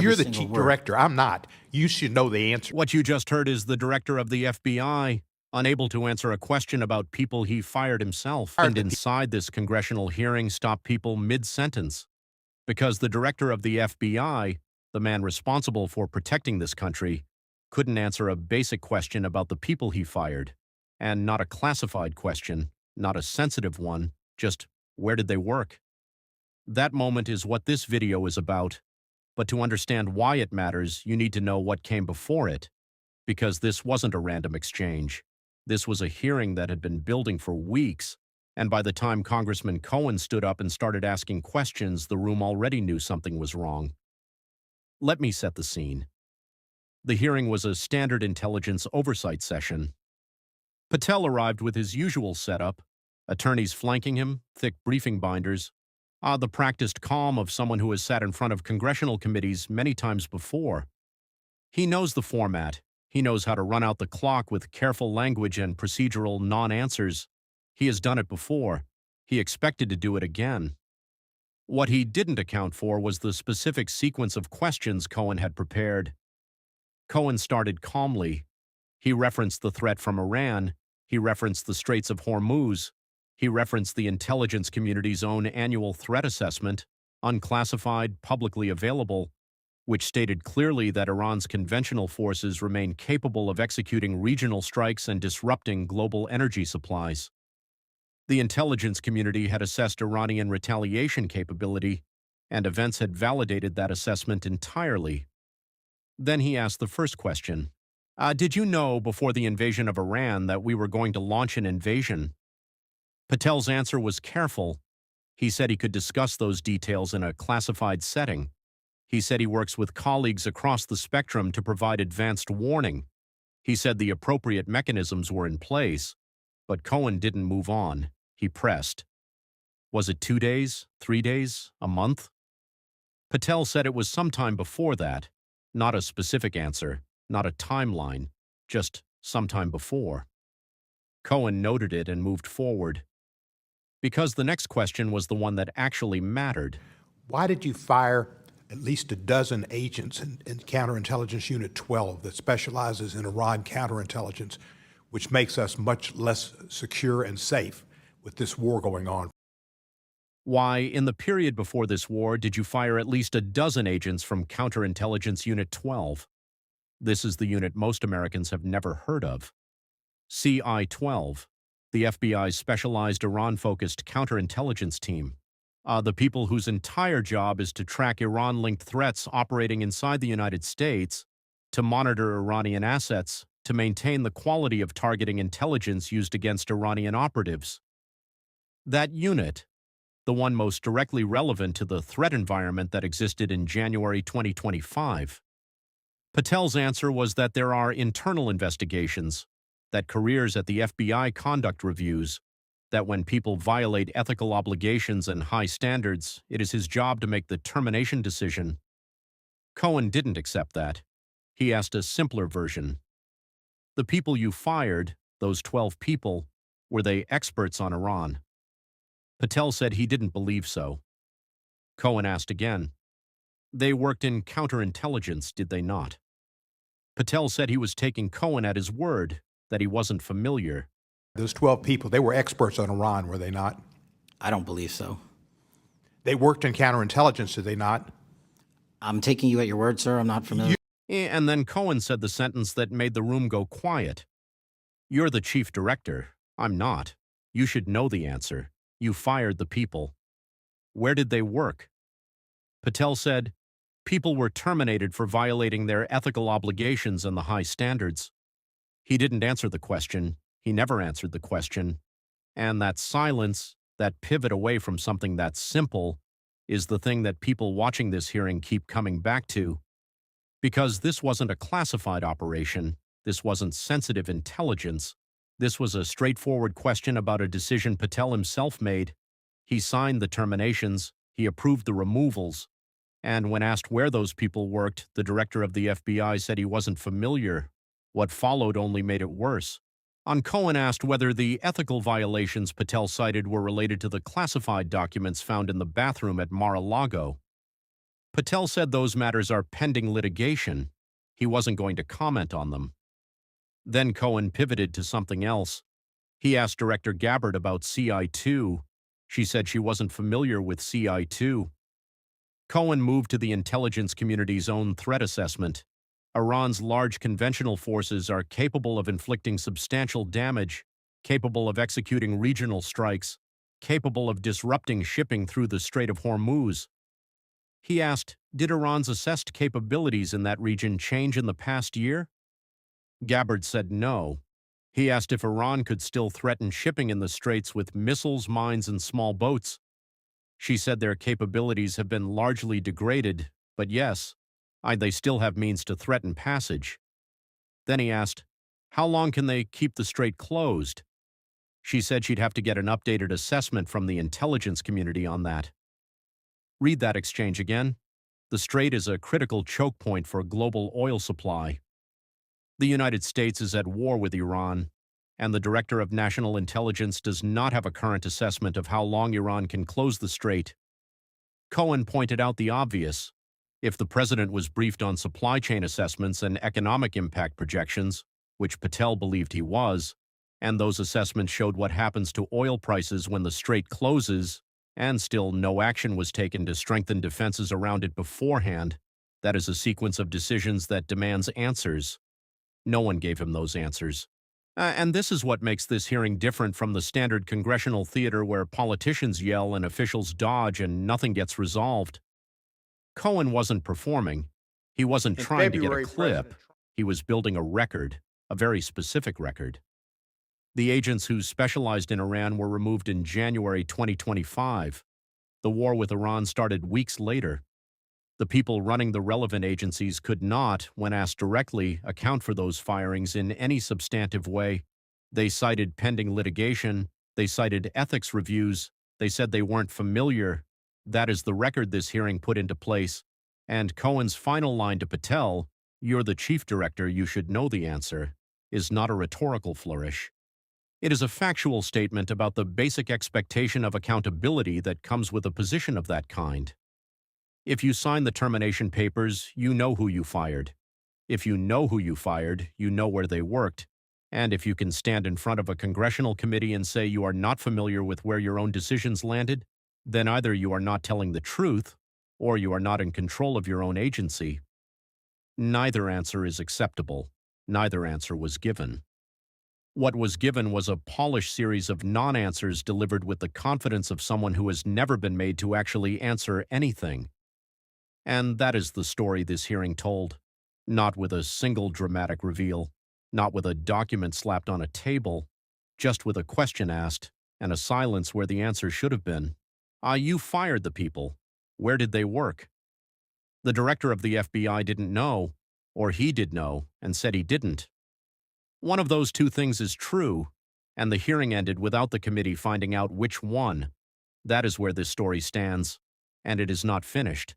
every You're the single chief word. director. I'm not. You should know the answer. What you just heard is the director of the FBI, unable to answer a question about people he fired himself, and inside this congressional hearing stopped people mid-sentence. Because the director of the FBI, the man responsible for protecting this country, couldn't answer a basic question about the people he fired, and not a classified question, not a sensitive one, just where did they work? That moment is what this video is about, but to understand why it matters, you need to know what came before it, because this wasn't a random exchange. This was a hearing that had been building for weeks, and by the time Congressman Cohen stood up and started asking questions, the room already knew something was wrong. Let me set the scene. The hearing was a standard intelligence oversight session. Patel arrived with his usual setup, attorneys flanking him, thick briefing binders, the practiced calm of someone who has sat in front of congressional committees many times before. He knows the format. He knows how to run out the clock with careful language and procedural non-answers. He has done it before. He expected to do it again. What he didn't account for was the specific sequence of questions Cohen had prepared. Cohen started calmly. He referenced the threat from Iran. He referenced the Straits of Hormuz. He referenced the intelligence community's own annual threat assessment, unclassified, publicly available, which stated clearly that Iran's conventional forces remain capable of executing regional strikes and disrupting global energy supplies. The intelligence community had assessed Iranian retaliation capability, and events had validated that assessment entirely. Then he asked the first question. Did you know before the invasion of Iran that we were going to launch an invasion? Patel's answer was careful. He said he could discuss those details in a classified setting. He said he works with colleagues across the spectrum to provide advanced warning. He said the appropriate mechanisms were in place, but Cohen didn't move on. He pressed. Was it 2 days, 3 days, a month? Patel said it was sometime before that. Not a specific answer, not a timeline, just sometime before. Cohen noted it and moved forward. Because the next question was the one that actually mattered. Why did you fire at least a dozen agents in Counterintelligence Unit 12 that specializes in Iran counterintelligence, which makes us much less secure and safe with this war going on? Why, in the period before this war, did you fire at least a dozen agents from Counterintelligence Unit 12? This is the unit most Americans have never heard of. CI-12, the FBI's specialized Iran-focused counterintelligence team. The people whose entire job is to track Iran-linked threats operating inside the United States, to monitor Iranian assets, to maintain the quality of targeting intelligence used against Iranian operatives. That unit, the one most directly relevant to the threat environment that existed in January 2025. Patel's answer was that there are internal investigations, that careers at the FBI conduct reviews, that when people violate ethical obligations and high standards, it is his job to make the termination decision. Cohen didn't accept that. He asked a simpler version. The people you fired, those 12 people, were they experts on Iran? Patel said he didn't believe so. Cohen asked again. They worked in counterintelligence, did they not? Patel said he was taking Cohen at his word, that he wasn't familiar. Those 12 people, they were experts on Iran, were they not? I don't believe so. They worked in counterintelligence, did they not? I'm taking you at your word, sir. I'm not familiar. And then Cohen said the sentence that made the room go quiet. You're the chief director. I'm not. You should know the answer. You fired the people. Where did they work? Patel said, people were terminated for violating their ethical obligations and the high standards. He didn't answer the question. He never answered the question. And that silence, that pivot away from something that simple, is the thing that people watching this hearing keep coming back to. Because this wasn't a classified operation. This wasn't sensitive intelligence. This was a straightforward question about a decision Patel himself made. He signed the terminations, he approved the removals, and when asked where those people worked, the director of the FBI said he wasn't familiar. What followed only made it worse. Cohen asked whether the ethical violations Patel cited were related to the classified documents found in the bathroom at Mar-a-Lago. Patel said those matters are pending litigation. He wasn't going to comment on them. Then Cohen pivoted to something else. He asked Director Gabbard about CI2. She said she wasn't familiar with CI2. Cohen moved to the intelligence community's own threat assessment. Iran's large conventional forces are capable of inflicting substantial damage, capable of executing regional strikes, capable of disrupting shipping through the Strait of Hormuz. He asked, did Iran's assessed capabilities in that region change in the past year? Gabbard said no. He asked if Iran could still threaten shipping in the straits with missiles, mines, and small boats. She said their capabilities have been largely degraded, but yes, they still have means to threaten passage. Then he asked, how long can they keep the strait closed? She said she'd have to get an updated assessment from the intelligence community on that. Read that exchange again. The strait is a critical choke point for global oil supply. The United States is at war with Iran, and the Director of National Intelligence does not have a current assessment of how long Iran can close the strait. Cohen pointed out the obvious. If the president was briefed on supply chain assessments and economic impact projections, which Patel believed he was, and those assessments showed what happens to oil prices when the strait closes, and still no action was taken to strengthen defenses around it beforehand, that is a sequence of decisions that demands answers. No one gave him those answers. And this is what makes this hearing different from the standard congressional theater where politicians yell and officials dodge and nothing gets resolved. Cohen wasn't performing. He wasn't trying to get a clip. He was building a record, a very specific record. The agents who specialized in Iran were removed in January 2025. The war with Iran started weeks later. The people running the relevant agencies could not, when asked directly, account for those firings in any substantive way. They cited pending litigation. They cited ethics reviews. They said they weren't familiar. That is the record this hearing put into place. And Cohen's final line to Patel, "You're the chief director, you should know the answer," is not a rhetorical flourish. It is a factual statement about the basic expectation of accountability that comes with a position of that kind. If you sign the termination papers, you know who you fired. If you know who you fired, you know where they worked. And if you can stand in front of a congressional committee and say you are not familiar with where your own decisions landed, then either you are not telling the truth, or you are not in control of your own agency. Neither answer is acceptable. Neither answer was given. What was given was a polished series of non-answers delivered with the confidence of someone who has never been made to actually answer anything. And that is the story this hearing told. Not with a single dramatic reveal, not with a document slapped on a table, just with a question asked and a silence where the answer should have been. You fired the people. Where did they work? The director of the FBI didn't know, or he did know and said he didn't. One of those two things is true, and the hearing ended without the committee finding out which one. That is where this story stands, and it is not finished.